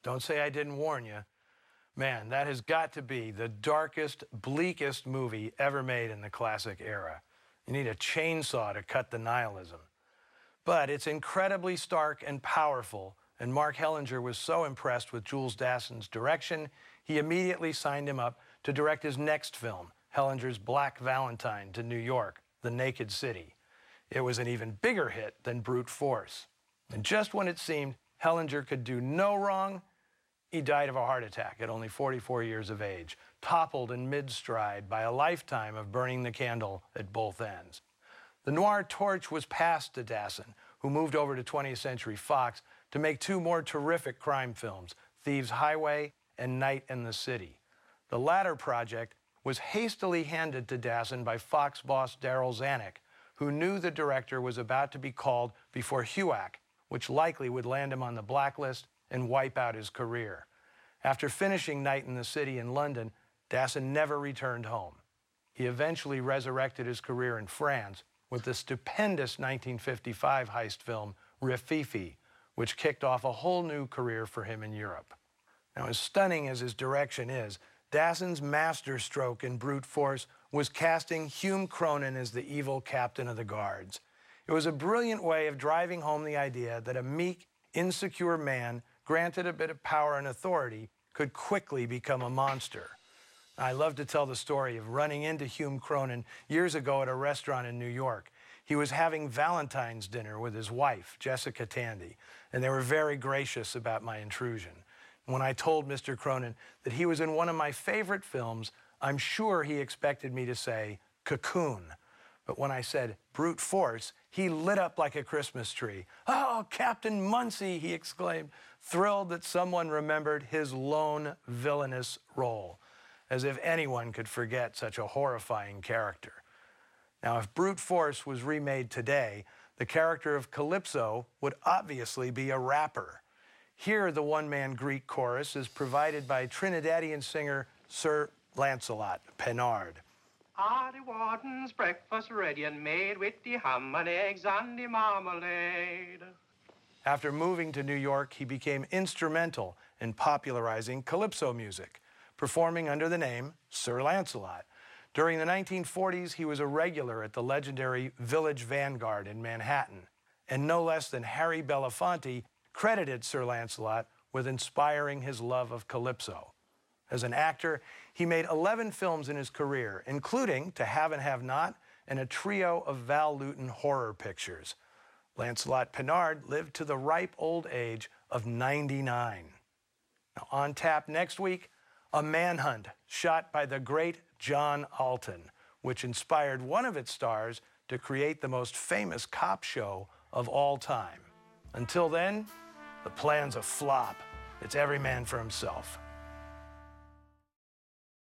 Don't say I didn't warn you. Man, that has got to be the darkest, bleakest movie ever made in the classic era. You need a chainsaw to cut the nihilism. But it's incredibly stark and powerful, and Mark Hellinger was so impressed with Jules Dassin's direction, he immediately signed him up to direct his next film, Hellinger's Black Valentine to New York, The Naked City. It was an even bigger hit than Brute Force. And just when it seemed Hellinger could do no wrong, he died of a heart attack at only 44 years of age, toppled in mid-stride by a lifetime of burning the candle at both ends. The Noir torch was passed to Dassin, who moved over to 20th Century Fox to make two more terrific crime films, Thieves Highway and Night in the City. The latter project was hastily handed to Dassin by Fox boss Darryl Zanuck, who knew the director was about to be called before HUAC, which likely would land him on the blacklist and wipe out his career. After finishing Night in the City in London, Dassin never returned home. He eventually resurrected his career in France with the stupendous 1955 heist film Rififi, which kicked off a whole new career for him in Europe. Now, as stunning as his direction is, Dassin's masterstroke in Brute Force was casting Hume Cronyn as the evil captain of the guards. It was a brilliant way of driving home the idea that a meek, insecure man, granted a bit of power and authority, could quickly become a monster. I love to tell the story of running into Hume Cronyn years ago at a restaurant in New York. He was having Valentine's dinner with his wife, Jessica Tandy, and they were very gracious about my intrusion. When I told Mr. Cronyn that he was in one of my favorite films, I'm sure he expected me to say Cocoon. But when I said Brute Force, he lit up like a Christmas tree. "Oh, Captain Muncie," he exclaimed, thrilled that someone remembered his lone villainous role, as if anyone could forget such a horrifying character. Now, if Brute Force was remade today, the character of Calypso would obviously be a rapper. Here, the one-man Greek chorus is provided by Trinidadian singer Sir Lancelot Pennard. Are the warden's breakfast ready and made with the ham and eggs and the marmalade? After moving to New York, he became instrumental in popularizing calypso music, performing under the name Sir Lancelot. During the 1940s, he was a regular at the legendary Village Vanguard in Manhattan, and no less than Harry Belafonte credited Sir Lancelot with inspiring his love of calypso. As an actor, he made 11 films in his career, including To Have and Have Not and a trio of Val Lewton horror pictures. Lancelot Pennard lived to the ripe old age of 99. Now, on tap next week, a manhunt shot by the great John Alton, which inspired one of its stars to create the most famous cop show of all time. Until then, the plan's a flop. It's every man for himself.